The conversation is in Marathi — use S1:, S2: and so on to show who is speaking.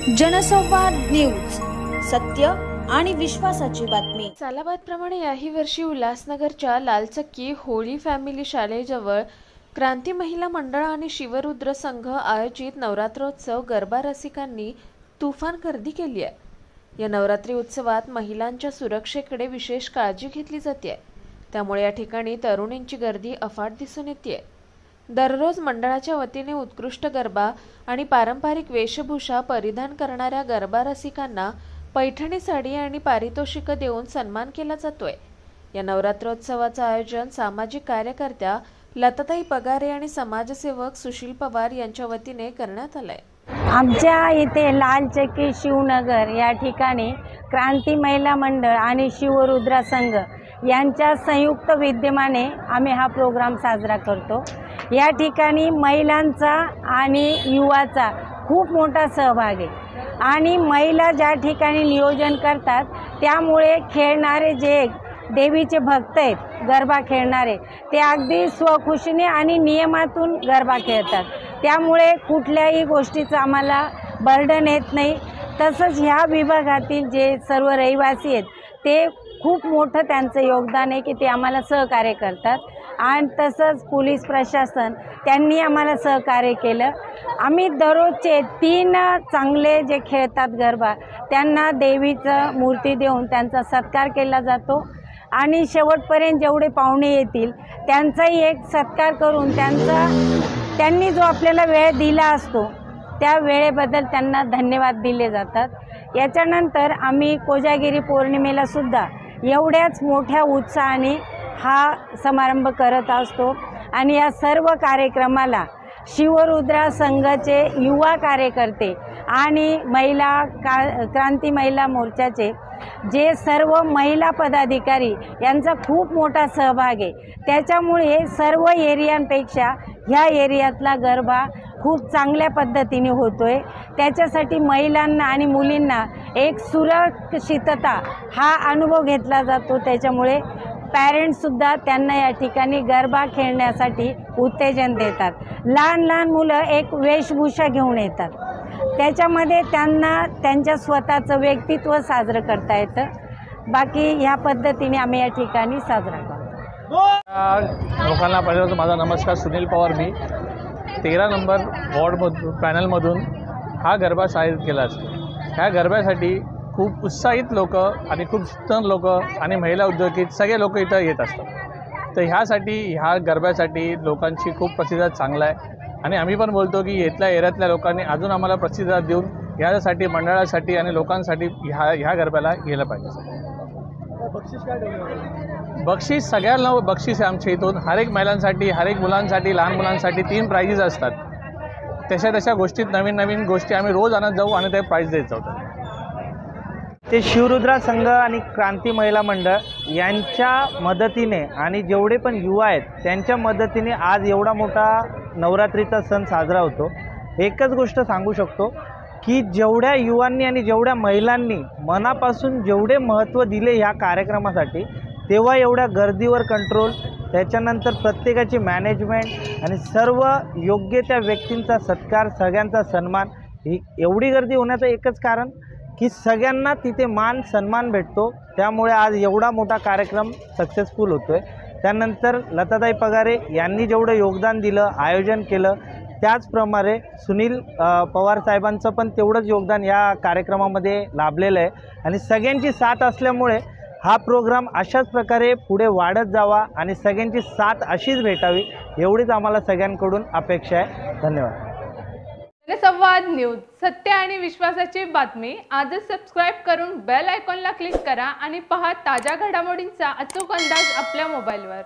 S1: जनसंवाद न्यूज, सत्य आणि विश्वासाची बातमी।
S2: सालाबादप्रमाणे याही वर्षी उल्हासनगरच्या लालचक्की होळी फॅमिली शाळेजवळ क्रांती महिला मंडळ आणि शिवरुद्र संघ आयोजित नवरात्रोत्सव गरबा रसिकांनी तुफान गर्दी केली आहे। या नवरात्री उत्सवात महिलांच्या सुरक्षेकडे विशेष काळजी घेतली जाते, त्यामुळे या ठिकाणी तरुणींची गर्दी अफाट दिसून येते। दररोज मंडळाच्या वतीने उत्कृष्ट गरबा आणि पारंपरिक वेशभूषा परिधान करणाऱ्या गरबा रसिकांना पैठणी साडी आणि पारितोषिक देऊन सन्मान केला जातोय। या नवरात्रोत्सवाचं आयोजन सामाजिक कार्यकर्त्या लताताई पगारे आणि समाजसेवक सुशील पवार यांच्या वतीने करण्यात आलंय।
S3: आमच्या इथे लालचक्की शिवनगर या ठिकाणी क्रांती महिला मंडळ आणि शिवरुद्र संघ यांच्या संयुक्त विद्यमाने आम्ही हा प्रोग्राम साजरा करतो। या ठिकाणी महिलांचा आणि युवाचा खूप मोठा सहभाग आहे आणि महिला ज्या ठिकाणी नियोजन करतात त्यामुळे खेळणारे जे देवीचे भक्त आहेत गरबा खेळणारे ते अगदी स्वखुशीने आणि नियमातून गरबा खेळतात, त्यामुळे कुठल्याही गोष्टीचं आम्हाला बर्डन येत नाही। तसंच ह्या विभागातील जे सर्व रहिवासी आहेत ते खूप मोठं त्यांचं योगदान आहे की ते आम्हाला सहकार्य करतात आणि तसंच पोलीस प्रशासन त्यांनी आम्हाला सहकार्य केलं। आम्ही दररोजचे 3 चांगले जे खेळतात गरबा त्यांना देवीचं मूर्ती देऊन त्यांचा सत्कार केला जातो आणि शेवटपर्यंत जेवढे पाहुणे येतील त्यांचाही एक सत्कार करून त्यांनी जो आपल्याला वेळ दिला असतो त्या वेळेबद्दल त्यांना धन्यवाद दिले जातात। याच्यानंतर आम्ही कोजागिरी पौर्णिमेला सुद्धा एवढ्याच मोठ्या उत्साहाने हा समारंभ करत असतो आणि या सर्व कार्यक्रमाला शिवरुद्र संघाचे युवा कार्यकर्ते आणि क्रांती महिला मोर्चाचे जे सर्व महिला पदाधिकारी यांचा खूप मोठा सहभाग आहे। त्याच्यामुळे सर्व एरियांपेक्षा ह्या एरियातला गरबा खूप चांगल्या पद्धतीने होतोय। त्याच्यासाठी महिलांना आणि मुलींना एक सुरक्षितता हा अनुभव घेतला जातो। त्याच्यामुळे पॅरेंट्ससुद्धा त्यांना या ठिकाणी गरबा खेळण्यासाठी उत्तेजन देतात। लहान लहान मुलं एक वेशभूषा घेऊन येतात, त्याच्यामध्ये त्यांना त्यांच्या स्वतःचं व्यक्तित्व साजरं करता येतं। बाकी ह्या पद्धतीने आम्ही या ठिकाणी साजरा करतो।
S4: लोकांना पहिल्यांदा माझा नमस्कार। सुनील पवार, मी 13 नंबर वॉर्डमधून पॅनलमधून हा गरबा आयोजित केला असतो। ह्या गरब्यासाठी खूप उत्साहित लोक आणि खूप तरुण लोक आणि महिला उद्योगिक सगळे लोक इथं येत असतात। तर ह्या गरब्यासाठी लोकांची खूप प्रतिसाद चांगला आहे आणि आम्ही पण बोलतो की इथल्या एरियातल्या लोकांनी अजून आम्हाला प्रतिसाद देऊन ह्यासाठी मंडळासाठी आणि लोकांसाठी ह्या गरब्याला गेलं पाहिजे। बक्षीस सगळ्यांना बक्षीस आहे आमच्या इथून। हर एक महिलांसाठी, हर एक मुलांसाठी, लहान मुलांसाठी 3 प्राइजेस असतात। तशा गोष्टीत नवीन गोष्टी आम्ही रोज आणत जाऊ आणि ते प्राइज देत जाऊ।
S5: ते शिवरुद्र संघ आणि क्रांती महिला मंडळ यांच्या मदतीने आणि जेवढे पण युवा आहेत त्यांच्या मदतीने आज एवढा मोठा नवरात्रीचा सण साजरा होतो। एकच गोष्ट सांगू शकतो की जेवढ्या युवांनी आणि जेवढ्या महिलांनी मनापासून जेवढे महत्त्व दिले ह्या कार्यक्रमासाठी तेव्हा एवढ्या गर्दीवर कंट्रोल, त्याच्यानंतर प्रत्येकाची मॅनेजमेंट आणि सर्व योग्य त्या व्यक्तींचा सत्कार, सगळ्यांचा सन्मान, ही एवढी गर्दी होण्याचं एकच कारण की सगळ्यांना तिथे मान सन्मान भेटतो, त्यामुळे आज एवढा मोठा कार्यक्रम सक्सेसफुल होतो आहे। त्यानंतर लताताई पगारे यांनी जेवढं योगदान दिलं, आयोजन केलं, त्याचप्रमाणे सुनील पवार साहेबांचं पण तेवढंच योगदान या कार्यक्रमामध्ये लाभलेलं आहे आणि सगळ्यांची साथ असल्यामुळे हा प्रोग्राम अशाच प्रकारे पुढे वाढत जावा आणि सगळ्यांची साथ अशीच भेटावी एवढीच आम्हाला सगळ्यांकडून अपेक्षा आहे। धन्यवाद।
S6: जनसंवाद न्यूज, सत्य आणि विश्वासाची बातमी। आजच सबस्क्राईब करून बेल आयकॉनला क्लिक करा आणि पहा ताज्या घडामोडींचा अचूक अंदाज आपल्या मोबाईलवर।